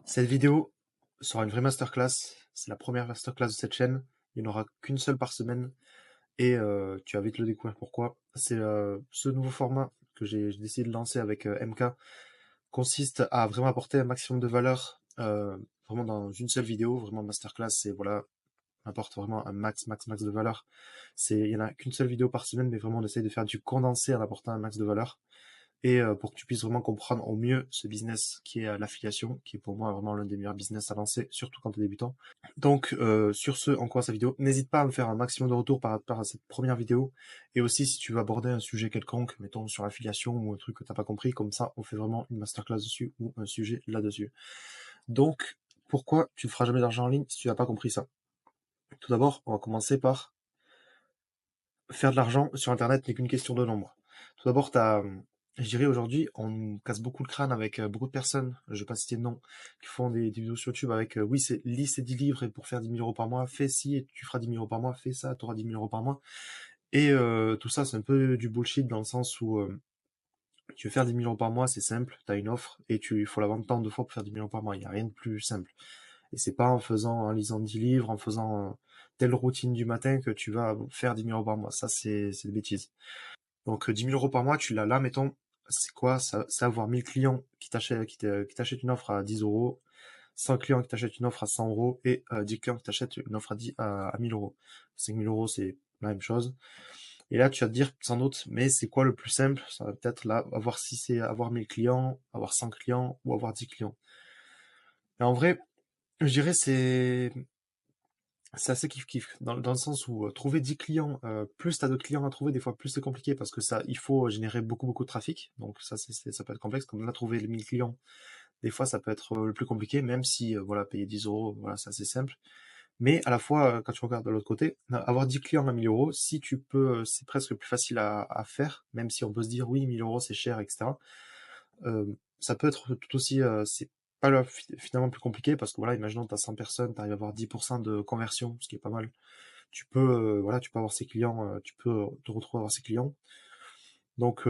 Cette vidéo sera une vraie masterclass. C'est la première masterclass de cette chaîne. Il n'y en aura qu'une seule par semaine et tu vas vite le découvrir pourquoi. C'est ce nouveau format que j'ai décidé de lancer avec MK consiste à vraiment apporter un maximum de valeur vraiment dans une seule vidéo. Vraiment masterclass, c'est voilà, on apporte vraiment un max de valeur. Il y en a qu'une seule vidéo par semaine, mais vraiment on essaye de faire du condensé en apportant un max de valeur et pour que tu puisses vraiment comprendre au mieux ce business qui est l'affiliation, qui est pour moi vraiment l'un des meilleurs business à lancer, surtout quand tu es débutant. Donc sur ce, en quoi sa vidéo, n'hésite pas à me faire un maximum de retours par rapport à cette première vidéo, et aussi si tu veux aborder un sujet quelconque, mettons sur l'affiliation ou un truc que t'as pas compris, comme ça on fait vraiment une masterclass dessus ou un sujet là-dessus. Donc pourquoi tu ne feras jamais d'argent en ligne si tu n'as pas compris ça? Tout d'abord, on va commencer par faire de l'argent sur Internet n'est qu'une question de nombre. Tout d'abord, je dirais aujourd'hui, on nous casse beaucoup le crâne avec beaucoup de personnes, je vais pas citer de nom, qui font des vidéos sur YouTube avec oui, lis ces 10 livres et pour faire 10 000 € par mois, fais ci et tu feras 10 000 € par mois, fais ça, tu auras 10 000 € par mois. Et tout ça, c'est un peu du bullshit dans le sens où tu veux faire 10 000 € par mois, c'est simple, tu as une offre et il faut la vendre tant de fois pour faire 10 000 € par mois. Il n'y a rien de plus simple. Et c'est pas en lisant 10 livres, en faisant telle routine du matin que tu vas faire 10 000 € par mois. Ça, c'est des bêtises. Donc 10 000 € par mois, tu l'as là, mettons, c'est quoi? C'est avoir 1000 clients qui t'achètent une offre à 10 euros, 100 clients qui t'achètent une offre à 100 euros et 10 clients qui t'achètent une offre à 1000 euros. 5000 €, c'est la même chose. Et là, tu vas te dire sans doute, mais c'est quoi le plus simple? Ça va peut-être là, avoir si c'est avoir 1000 clients, avoir 100 clients ou avoir 10 clients. Et en vrai, je dirais c'est assez kiff-kiff, dans le sens où trouver 10 clients, plus t'as d'autres clients à trouver, des fois plus c'est compliqué parce que ça, il faut générer beaucoup de trafic. Donc ça, ça peut être complexe. Comme là, trouver les 1000 clients, des fois ça peut être le plus compliqué, même si voilà, payer 10 euros, voilà, c'est assez simple. Mais à la fois, quand tu regardes de l'autre côté, avoir 10 clients à 1000 euros, si tu peux, c'est presque plus facile à faire, même si on peut se dire oui, 1000 euros c'est cher, etc. Ça peut être tout aussi, c'est pas finalement plus compliqué parce que voilà, imaginons tu as 100 personnes, tu arrives à avoir 10% de conversion, ce qui est pas mal. Tu peux, voilà, tu peux avoir ces clients, tu peux te retrouver à avoir ces clients. Donc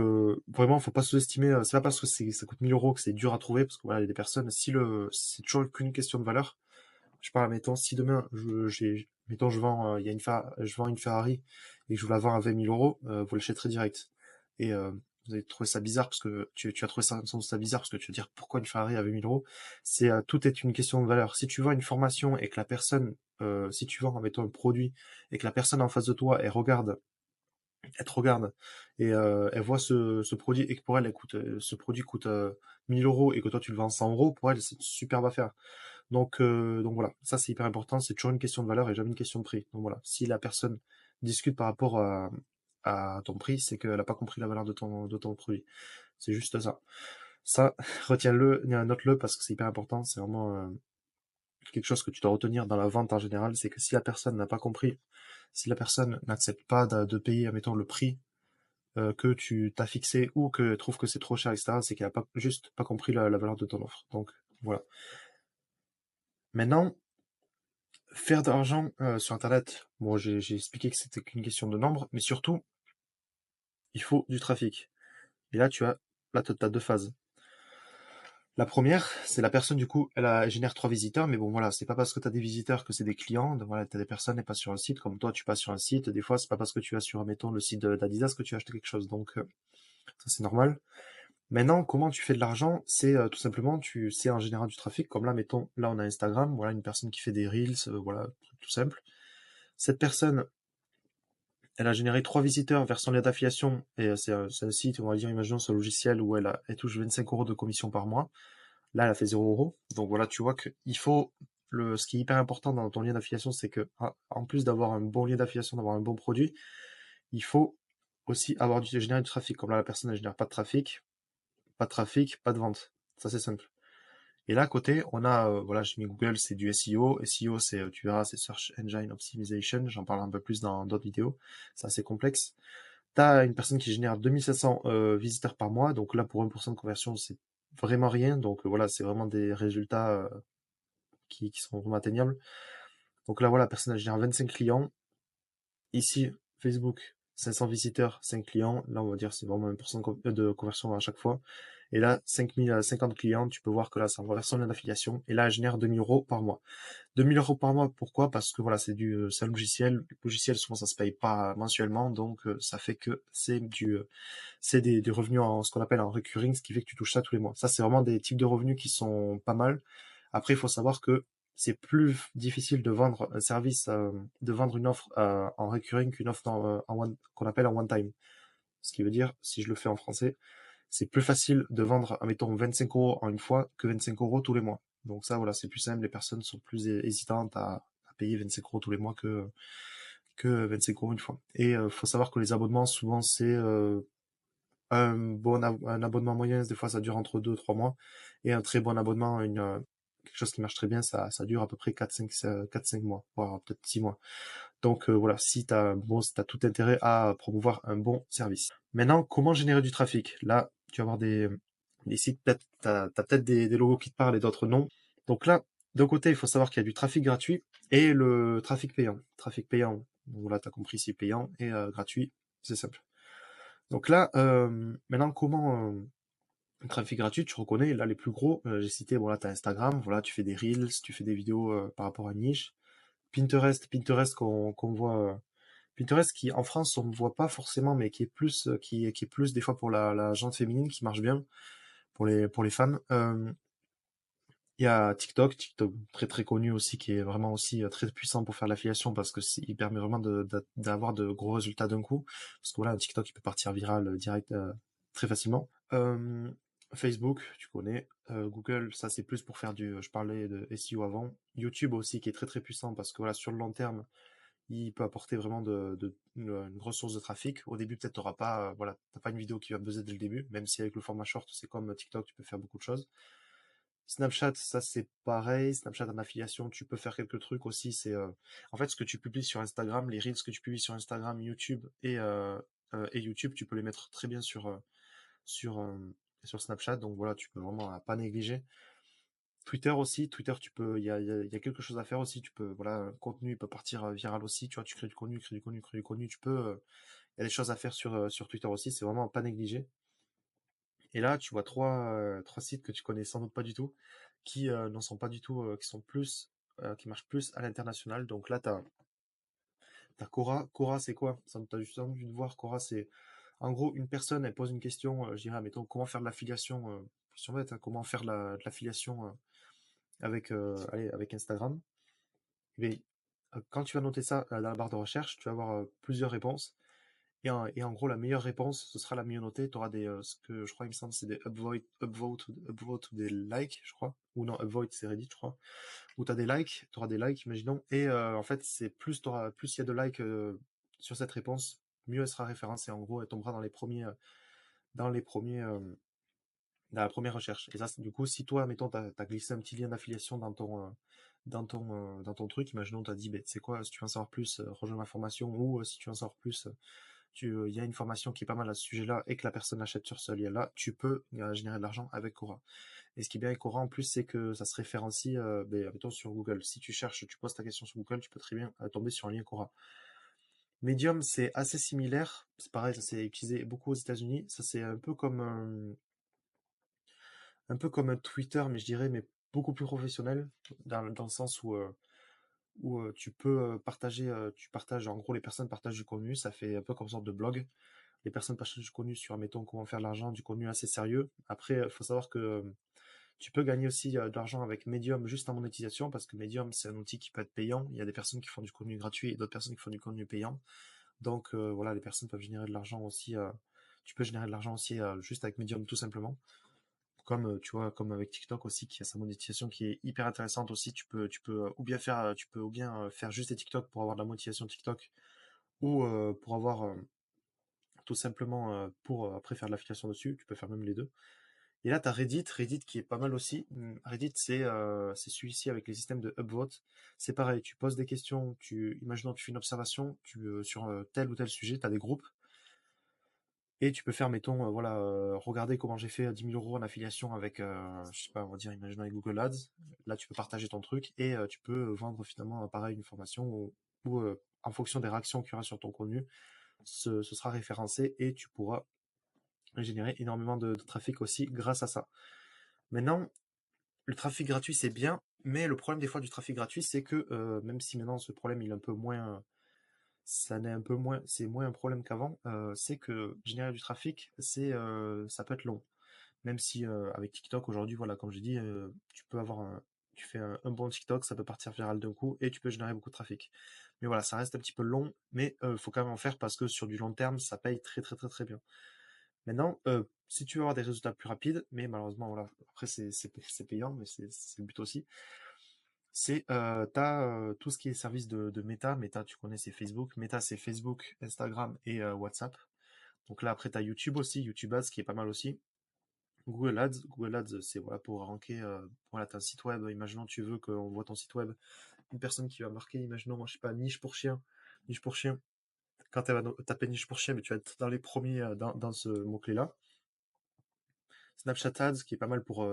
vraiment, faut pas sous-estimer. C'est pas parce que ça coûte 1000 € que c'est dur à trouver, parce que voilà, il y a des personnes. Si c'est toujours qu'une question de valeur. Je sais pas, mettons, si demain mettons, je vends une Ferrari et que je vous la vends à 20 000 €, vous l'achèterez direct. Et vous allez trouver ça bizarre parce que tu as trouvé ça bizarre parce que tu vas dire pourquoi une Ferrari à 20 000 €. Tout est une question de valeur. Si tu vends une formation et que la personne, si tu vends, mettons, un produit et que la personne en face de toi, elle te regarde et elle voit ce produit et que pour elle, ce produit coûte 1000 € et que toi tu le vends 100 euros, pour elle, c'est une superbe affaire. Donc voilà, ça c'est hyper important, c'est toujours une question de valeur et jamais une question de prix. Donc voilà, si la personne discute par rapport à ton prix, c'est qu'elle n'a pas compris la valeur de ton produit. C'est juste ça. Ça, retiens-le, note-le parce que c'est hyper important, c'est vraiment quelque chose que tu dois retenir dans la vente en général, c'est que si la personne n'a pas compris, si la personne n'accepte pas de payer, admettons, le prix que tu t'as fixé ou que trouve que c'est trop cher, etc., c'est qu'elle a pas, juste pas compris la valeur de ton offre. Donc voilà. Maintenant, faire de l'argent sur Internet, bon, j'ai expliqué que c'était qu'une question de nombre, mais surtout, il faut du trafic. Et là, là, tu as deux phases. La première, c'est la personne, du coup, elle génère 3 visiteurs, mais bon, voilà, c'est pas parce que tu as des visiteurs que c'est des clients. Donc, voilà, tu as des personnes qui passent sur un site, comme toi, tu passes sur un site. Des fois, c'est pas parce que tu vas sur, mettons, le site d'Adidas que tu vas acheter quelque chose. Donc, ça, c'est normal. Maintenant, comment tu fais de l'argent? C'est tout simplement, c'est en général du trafic. Comme là, mettons, là, on a Instagram, voilà, une personne qui fait des reels, voilà, tout simple. Cette personne, elle a généré 3 visiteurs vers son lien d'affiliation et c'est un site, on va dire, imaginons ce logiciel où elle touche 25 € de commission par mois. Là, elle a fait 0 €. Donc voilà, tu vois que ce qui est hyper important dans ton lien d'affiliation, c'est que en plus d'avoir un bon lien d'affiliation, d'avoir un bon produit, il faut aussi générer du trafic. Comme là, la personne, elle génère pas de trafic, pas de vente. Ça, c'est simple. Et là, à côté, on a, voilà, j'ai mis Google, c'est du SEO. SEO, tu verras, c'est Search Engine Optimization. J'en parle un peu plus dans d'autres vidéos. C'est assez complexe. T'as une personne qui génère 2500 visiteurs par mois. Donc là, pour 1% de conversion, c'est vraiment rien. Donc voilà, c'est vraiment des résultats qui sont vraiment atteignables. Donc là, voilà, la personne elle génère 25 clients. Ici, Facebook, 500 visiteurs, 5 clients. Là, on va dire c'est vraiment 1% de conversion à chaque fois. Et là, 5050 clients, tu peux voir que là, ça envoie son lien d'affiliation. Et là, elle génère 2000 € par mois. 2000 € par mois, pourquoi? Parce que voilà, c'est un logiciel. Le logiciel, souvent, ça se paye pas mensuellement. Donc, ça fait que c'est des revenus en ce qu'on appelle en recurring, ce qui fait que tu touches ça tous les mois. Ça, c'est vraiment des types de revenus qui sont pas mal. Après, il faut savoir que c'est plus difficile de vendre un service, de vendre une offre en recurring qu'une offre qu'on appelle en one time. Ce qui veut dire, si je le fais en français, c'est plus facile de vendre, admettons, 25 € en une fois que 25 € tous les mois. Donc ça, voilà, c'est plus simple. Les personnes sont plus hésitantes à payer 25 € tous les mois que 25 € une fois. Et faut savoir que les abonnements, souvent, c'est un abonnement moyen, des fois, ça dure entre 2 3 mois. Et un très bon abonnement, quelque chose qui marche très bien, ça dure à peu près 4 5 mois, voire peut-être 6 mois. Donc voilà, si t'as tout intérêt à promouvoir un bon service. Maintenant, comment générer du trafic? Là, tu vas avoir des sites, peut-être, t'as peut-être des logos qui te parlent et d'autres non. Donc là, d'un côté, il faut savoir qu'il y a du trafic gratuit et le trafic payant. Trafic payant, donc voilà, t'as compris, c'est payant et gratuit, c'est simple. Donc là, maintenant, comment le trafic gratuit, tu reconnais, là, les plus gros, j'ai cité, bon là, t'as Instagram, voilà, tu fais des Reels, tu fais des vidéos par rapport à une niche. Pinterest qu'on voit, Pinterest qui en France on ne voit pas forcément, mais qui est plus, qui est plus des fois pour la gente féminine, qui marche bien pour les femmes. Il y a TikTok très très connu aussi, qui est vraiment aussi très puissant pour faire l'affiliation parce que il permet vraiment d'avoir de gros résultats d'un coup. Parce que voilà, un TikTok il peut partir viral direct très facilement. Facebook, tu connais. Google, ça c'est plus pour faire je parlais de SEO avant. YouTube aussi qui est très très puissant parce que voilà, sur le long terme, il peut apporter vraiment une grosse source de trafic. Au début, peut-être t'auras pas, voilà, t'as pas une vidéo qui va buzzer dès le début, même si avec le format short, c'est comme TikTok, tu peux faire beaucoup de choses. Snapchat, ça c'est pareil. Snapchat en affiliation, tu peux faire quelques trucs aussi. En fait ce que tu publies sur Instagram, les reels que tu publies sur Instagram, YouTube et YouTube, tu peux les mettre très bien sur euh, sur Snapchat. Donc voilà, tu peux vraiment pas négliger. Twitter aussi, Twitter, il y a quelque chose à faire aussi. Tu peux, voilà, un contenu il peut partir viral aussi. Tu vois, tu crées du contenu, crées du contenu, crées du contenu. Il y a des choses à faire sur Twitter aussi. C'est vraiment pas négligé. Et là, tu vois trois sites que tu connais sans doute pas du tout, qui n'en sont pas du tout, qui marchent plus à l'international. Donc là, t'as Quora. Quora, c'est quoi? T'as juste envie de voir. Quora, c'est en gros une personne, elle pose une question. Je dirais, mettons, comment faire de l'affiliation, question bête, hein, comment faire de l'affiliation avec Instagram. Mais quand tu vas noter ça dans la barre de recherche, tu vas avoir plusieurs réponses. Et en gros, la meilleure réponse, ce sera la mieux notée. Tu auras ce que je crois, il me semble, c'est des upvote ou des likes, je crois. Ou non, upvote, c'est Reddit, je crois. Où tu as des likes, tu auras des likes, imaginons. Et en fait, c'est plus il y a de likes sur cette réponse, mieux elle sera référencée. En gros, elle tombera dans les premiers, dans la première recherche. Et ça, du coup, si toi, mettons, t'as glissé un petit lien d'affiliation dans ton truc, imaginons, t'as dit, ben, c'est quoi, si tu veux en savoir plus, rejoins ma formation, ou si tu veux en savoir plus, il y a une formation qui est pas mal à ce sujet-là et que la personne achète sur ce lien-là, tu peux générer de l'argent avec Quora. Et ce qui est bien avec Quora en plus, c'est que ça se référencie, ben, mettons, sur Google. Si tu cherches, tu poses ta question sur Google, tu peux très bien tomber sur un lien Quora. Medium, c'est assez similaire. C'est pareil, ça s'est utilisé beaucoup aux États-Unis. Ça, c'est un peu comme un Twitter, mais je dirais, mais beaucoup plus professionnel, dans le sens où tu partages, en gros, les personnes partagent du contenu, ça fait un peu comme une sorte de blog. Les personnes partagent du contenu sur, mettons, comment faire de l'argent, du contenu assez sérieux. Après, il faut savoir que tu peux gagner aussi de l'argent avec Medium juste en monétisation, parce que Medium, c'est un outil qui peut être payant. Il y a des personnes qui font du contenu gratuit et d'autres personnes qui font du contenu payant. Donc voilà, les personnes peuvent générer de l'argent aussi. Tu peux générer de l'argent aussi juste avec Medium, tout simplement. Comme tu vois, comme avec TikTok aussi, qui a sa monétisation qui est hyper intéressante aussi. Tu peux ou bien faire juste des TikTok pour avoir de la monétisation TikTok, ou pour avoir tout simplement pour après faire de l'affiliation dessus. Tu peux faire même les deux. Et là, tu as Reddit qui est pas mal aussi. Reddit, c'est celui-ci avec les systèmes de upvote. C'est pareil, tu poses des questions, imaginons tu fais une observation sur tel ou tel sujet, tu as des groupes. Et tu peux faire, mettons, voilà, regarder comment j'ai fait 10 000 € en affiliation avec, je sais pas, on va dire, imaginons avec Google Ads. Là, tu peux partager ton truc et tu peux vendre finalement, pareil, une formation où, en fonction des réactions qu'il y aura sur ton contenu, ce sera référencé et tu pourras générer énormément de trafic aussi grâce à ça. Maintenant, le trafic gratuit, c'est bien, mais le problème des fois du trafic gratuit, c'est que même si maintenant ce problème il est un peu moins, ça n'est un peu moins, c'est moins un problème qu'avant, c'est que générer du trafic, ça peut être long. Même si avec TikTok aujourd'hui, voilà, comme j'ai dit, tu fais un bon TikTok, ça peut partir viral d'un coup et tu peux générer beaucoup de trafic. Mais voilà, ça reste un petit peu long, mais faut quand même en faire parce que sur du long terme, ça paye très très très très bien. Maintenant, si tu veux avoir des résultats plus rapides, mais malheureusement, voilà, après c'est payant, mais c'est le but aussi. T'as tout ce qui est service de Meta. Meta, tu connais, c'est Facebook. Meta, c'est Facebook, Instagram et WhatsApp. Donc là, après, t'as YouTube aussi, YouTube Ads, qui est pas mal aussi. Google Ads, c'est voilà pour ranker. Voilà, t'as un site web. Imaginons tu veux qu'on voit ton site web, une personne qui va marquer, imaginons, je sais pas, niche pour chien, niche pour chien. Quand elle va taper niche pour chien, mais tu vas être dans les premiers dans ce mot-clé-là. Snapchat Ads, qui est pas mal pour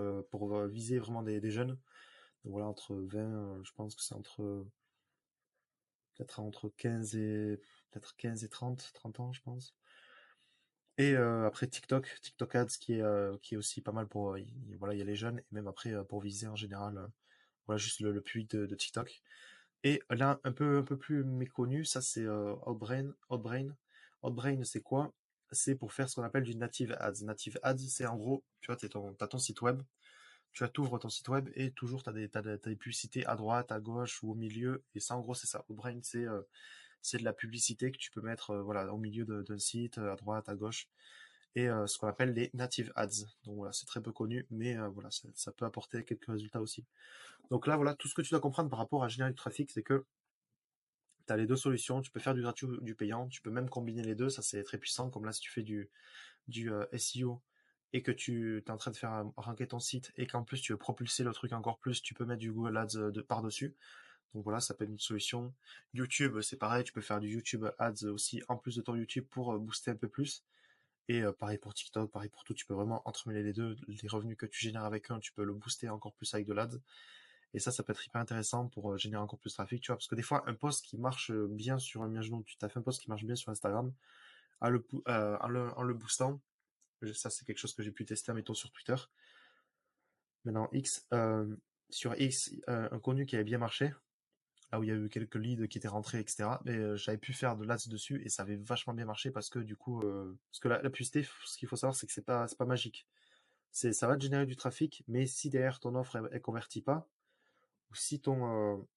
viser vraiment des jeunes. Donc voilà, entre 20, je pense que c'est peut-être entre 15 et peut-être 15 et 30 ans, je pense. Et après TikTok Ads qui est aussi pas mal pour voilà, il y a les jeunes et même après pour viser en général voilà juste le public de TikTok. Et là un peu plus méconnu, ça c'est Outbrain, c'est quoi? C'est pour faire ce qu'on appelle du native ads. Native ads, c'est en gros, tu vois, t'as ton site web, t'ouvres ton site web et toujours t'as des publicités à droite, à gauche ou au milieu. Et ça, en gros, c'est ça. Outbrain, c'est de la publicité que tu peux mettre voilà, au milieu d'un site, à droite, à gauche, et ce qu'on appelle les native ads. Donc voilà, c'est très peu connu, mais voilà, ça peut apporter quelques résultats aussi. Donc là, voilà, tout ce que tu dois comprendre par rapport à générer du trafic, c'est que tu as les deux solutions. Tu peux faire du gratuit ou du payant. Tu peux même combiner les deux. Ça, c'est très puissant. Comme là, si tu fais du SEO et que tu es en train de faire ranker ton site et qu'en plus tu veux propulser le truc encore plus, tu peux mettre du Google Ads par-dessus. Donc voilà, ça peut être une solution. YouTube, c'est pareil, tu peux faire du YouTube Ads aussi en plus de ton YouTube pour booster un peu plus. Et pareil pour TikTok, pareil pour tout, tu peux vraiment entremêler les deux. Les revenus que tu génères avec un, tu peux le booster encore plus avec de l'Ads. Et ça peut être hyper intéressant pour générer encore plus de trafic, tu vois. Parce que des fois, un post qui marche bien sur un imaginons, tu t'as fait un post qui marche bien sur Instagram, en le boostant, ça c'est quelque chose que j'ai pu tester, mettons, sur Twitter. Maintenant, sur X, un contenu qui avait bien marché, là où il y a eu quelques leads qui étaient rentrés, etc. Mais j'avais pu faire de l'ads dessus et ça avait vachement bien marché parce que du coup, parce que la publicité, ce qu'il faut savoir, c'est que c'est pas magique. Ça va te générer du trafic, mais si derrière ton offre elle convertit pas, ou si ton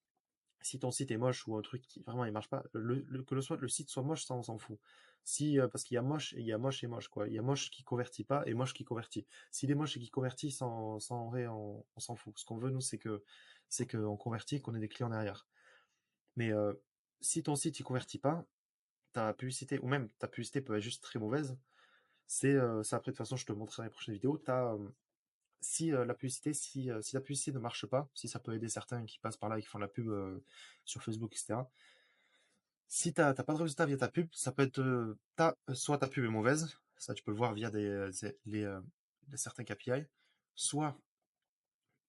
site est moche ou un truc qui vraiment il marche pas, que le site soit moche, ça on s'en fout. Si parce qu'il y a moche et il y a moche et moche quoi. Il y a moche qui convertit pas et moche qui convertit. S'il est moche et qui convertit, sans en vrai on s'en fout. Ce qu'on veut nous c'est qu'on convertit et qu'on ait des clients derrière. Mais si ton site il convertit pas, ta publicité ou même ta publicité peut être juste très mauvaise. Ça après de toute façon je te montrerai dans les prochaines vidéos. Si la publicité ne marche pas, si ça peut aider certains qui passent par là et qui font de la pub sur Facebook, etc. Si t'as pas de résultat via ta pub, ça peut être soit ta pub est mauvaise, ça tu peux le voir via certains KPI, soit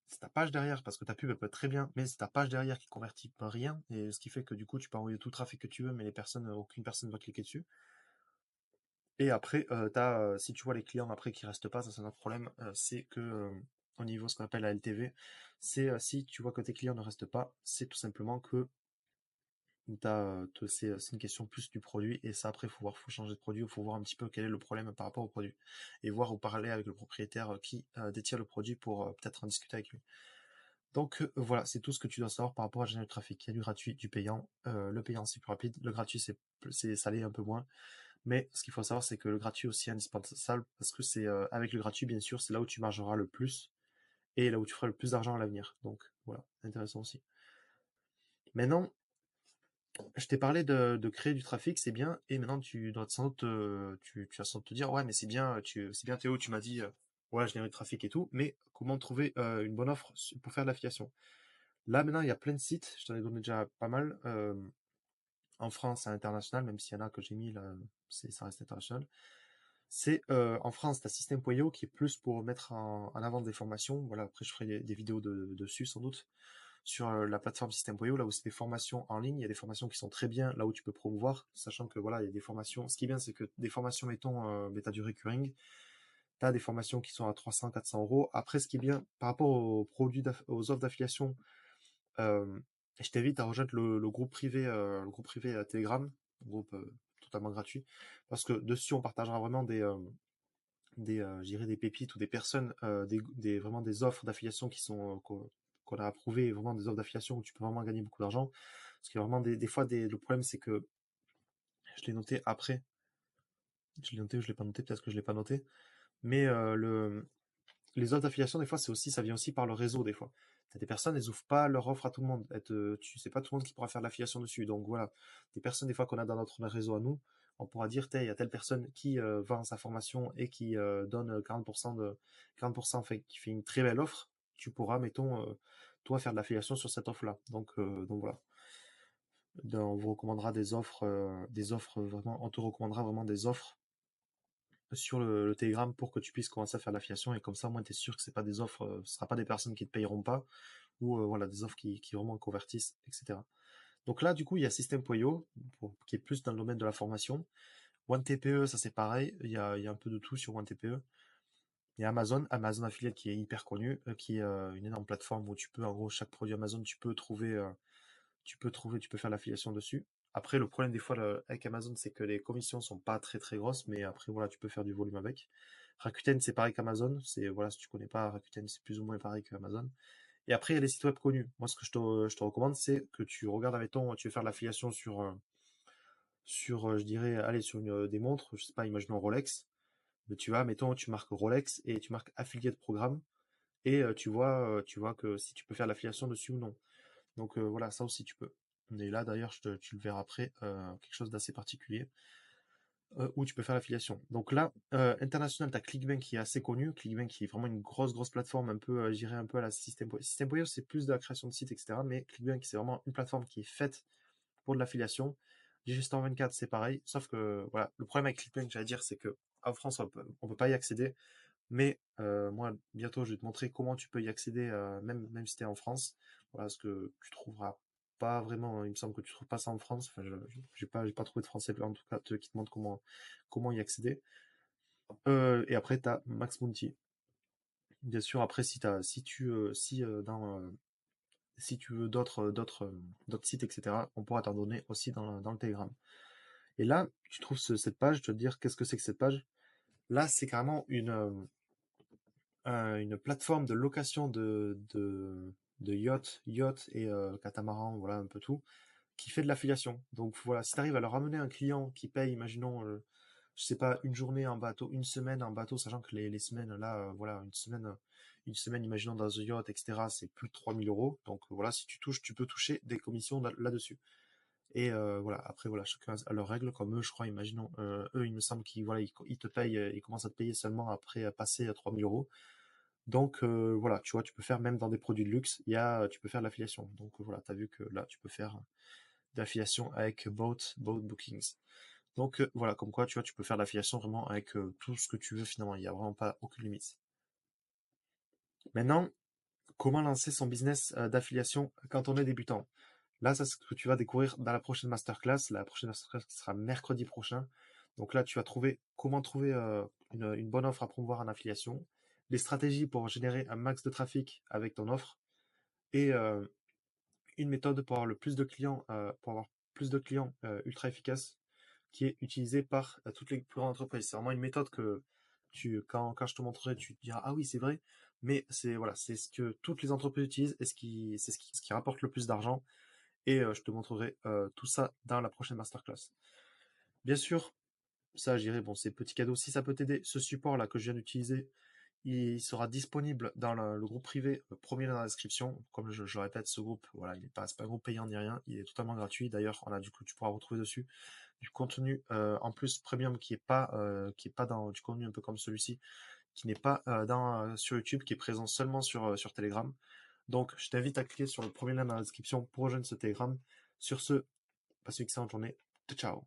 c'est ta page derrière, parce que ta pub elle peut être très bien, mais c'est ta page derrière qui convertit pas rien, et ce qui fait que du coup tu peux envoyer tout le trafic que tu veux, mais aucune personne va cliquer dessus. Et après, si tu vois les clients après qui restent pas, ça c'est un autre problème, c'est que au niveau ce qu'on appelle la LTV, c'est si tu vois que tes clients ne restent pas, c'est tout simplement que c'est une question plus du produit et ça après faut changer de produit, il faut voir un petit peu quel est le problème par rapport au produit et voir ou parler avec le propriétaire qui détient le produit pour peut-être en discuter avec lui. Donc voilà, c'est tout ce que tu dois savoir par rapport à générer du trafic. Il y a du gratuit, du payant. Le payant c'est plus rapide, le gratuit c'est salé un peu moins. Mais ce qu'il faut savoir c'est que le gratuit aussi est indispensable parce que c'est avec le gratuit bien sûr c'est là où tu margeras le plus et là où tu feras le plus d'argent à l'avenir. Donc voilà, intéressant aussi. Maintenant, je t'ai parlé de créer du trafic, c'est bien, et maintenant tu dois sans doute, tu vas sans doute te dire, ouais, mais c'est bien Théo, tu m'as dit, ouais, je génère du trafic et tout, mais comment trouver une bonne offre pour faire de l'affiliation? Là, maintenant, il y a plein de sites, je t'en ai donné déjà pas mal, en France et à l'international, même s'il y en a que j'ai mis là, ça reste international. C'est en France, t'as System.io qui est plus pour mettre en avant des formations. Voilà, après je ferai des vidéos dessus sans doute sur la plateforme System.io, là où c'est des formations en ligne. Il y a des formations qui sont très bien là où tu peux promouvoir, sachant que voilà, il y a des formations. Ce qui est bien, c'est que des formations, mettons, mais t'as du recurring. Tu as des formations qui sont à 300, 400 euros. Après, ce qui est bien par rapport aux produits, aux offres d'affiliation, je t'invite à rejoindre le groupe privé Telegram, un groupe totalement gratuit, parce que dessus, on partagera vraiment je dirais des pépites ou des personnes, vraiment des offres d'affiliation qui sont qu'on a approuvées, vraiment des offres d'affiliation où tu peux vraiment gagner beaucoup d'argent. Parce qu'il y a vraiment des fois le problème c'est que je l'ai noté après, je l'ai noté ou je l'ai pas noté, peut-être que je l'ai pas noté, mais les offres d'affiliation des fois ça vient aussi par le réseau des fois. T'as des personnes, elles ouvrent pas leur offre à tout le monde. Tu sais pas tout le monde qui pourra faire de l'affiliation dessus. Donc voilà, des personnes des fois qu'on a dans notre réseau à nous, on pourra dire, il y a telle personne qui vend sa formation et qui donne 40% fait, qui fait une très belle offre. Tu pourras, mettons, toi faire de l'affiliation sur cette offre-là. Donc voilà. On vous recommandera des offres vraiment, on te recommandera vraiment des offres sur le Telegram pour que tu puisses commencer à faire de l'affiliation et comme ça, moi, tu es sûr que c'est pas des offres, ce sera pas des personnes qui te payeront pas ou voilà, des offres qui vraiment convertissent, etc. Donc là, du coup, il y a System.io qui est plus dans le domaine de la formation. OneTPE, ça c'est pareil, il y a un peu de tout sur OneTPE. Il y a Amazon Affiliate qui est hyper connu, qui est une énorme plateforme où tu peux, en gros, chaque produit Amazon, tu peux faire l'affiliation dessus. Après, le problème des fois avec Amazon, c'est que les commissions sont pas très très grosses, mais après voilà, tu peux faire du volume avec. Rakuten, c'est pareil qu'Amazon. C'est voilà, si tu connais pas Rakuten, c'est plus ou moins pareil qu'Amazon. Et après, il y a les sites web connus. Moi, ce que je te recommande, c'est que tu regardes, admettons, tu veux faire de l'affiliation je dirais, allez, sur des montres, je sais pas, imaginons Rolex. Mais tu vas, mettons, tu marques Rolex et tu marques affiliate programme et tu vois que si tu peux faire l'affiliation dessus ou non. Donc voilà, ça aussi tu peux. Et là d'ailleurs, tu le verras après, quelque chose d'assez particulier, où tu peux faire l'affiliation. Donc là, international, tu as ClickBank qui est assez connu, ClickBank qui est vraiment une grosse plateforme, un peu, je dirais un peu à la System.io. System.io c'est plus de la création de sites, etc. Mais ClickBank c'est vraiment une plateforme qui est faite pour de l'affiliation. Digestor 24 c'est pareil, sauf que voilà, le problème avec ClickBank, j'allais dire, c'est que en France on peut pas y accéder. Mais moi, bientôt, je vais te montrer comment tu peux y accéder, même si tu es en France. Voilà, parce que tu trouveras pas vraiment, il me semble que tu trouves pas ça en France. Enfin, j'ai pas trouvé de français, en tout cas, qui te montre comment y accéder. Et après, tu as Max Monty. Bien sûr, après, si tu veux d'autres sites, etc., on pourra t'en donner aussi dans le Telegram. Et là, tu trouves cette page, je vais te dire qu'est-ce que c'est que cette page. Là, c'est carrément une plateforme de location de yachts et catamarans, voilà un peu tout, qui fait de l'affiliation. Donc voilà, si tu arrives à leur ramener un client qui paye, imaginons, je sais pas, une journée en bateau, une semaine en bateau, sachant que les semaines là, voilà, une semaine, imaginons dans un yacht, etc., c'est plus de 3000 euros. Donc voilà, si tu touches, tu peux toucher des commissions là-dessus. Et voilà, après voilà, chacun a leurs règles, comme eux, je crois, imaginons, eux, il me semble qu'ils voilà, ils te payent, ils commencent à te payer seulement après passer à 3000 euros. Donc voilà, tu vois, tu peux faire même dans des produits de luxe, tu peux faire de l'affiliation. Donc voilà, tu as vu que là, tu peux faire de l'affiliation avec Boat Bookings. Donc voilà, comme quoi, tu vois, tu peux faire de l'affiliation vraiment avec tout ce que tu veux finalement. Il n'y a vraiment pas aucune limite. Maintenant, comment lancer son business d'affiliation quand on est débutant? Là, c'est ce que tu vas découvrir dans la prochaine masterclass. La prochaine masterclass qui sera mercredi prochain. Donc là, tu vas trouver comment trouver une bonne offre à promouvoir en affiliation, les stratégies pour générer un max de trafic avec ton offre et une méthode pour avoir plus de clients ultra efficaces qui est utilisée par toutes les plus grandes entreprises. C'est vraiment une méthode que quand je te montrerai, tu te diras ah oui c'est vrai, mais c'est voilà c'est ce que toutes les entreprises utilisent et ce qui rapporte le plus d'argent et je te montrerai tout ça dans la prochaine masterclass. Bien sûr, ça je dirais bon c'est petit cadeau si ça peut t'aider. Ce support là que je viens d'utiliser, il sera disponible dans le groupe privé, premier lien dans la description. Comme je le répète, ce groupe, voilà, c'est pas un groupe payant ni rien, il est totalement gratuit. D'ailleurs, du coup, tu pourras retrouver dessus du contenu en plus premium qui est pas dans du contenu un peu comme celui-ci, qui n'est pas sur YouTube, qui est présent seulement sur Telegram. Donc, je t'invite à cliquer sur le premier lien dans la description pour rejoindre ce Telegram. Sur ce, passe une excellente journée. Ciao.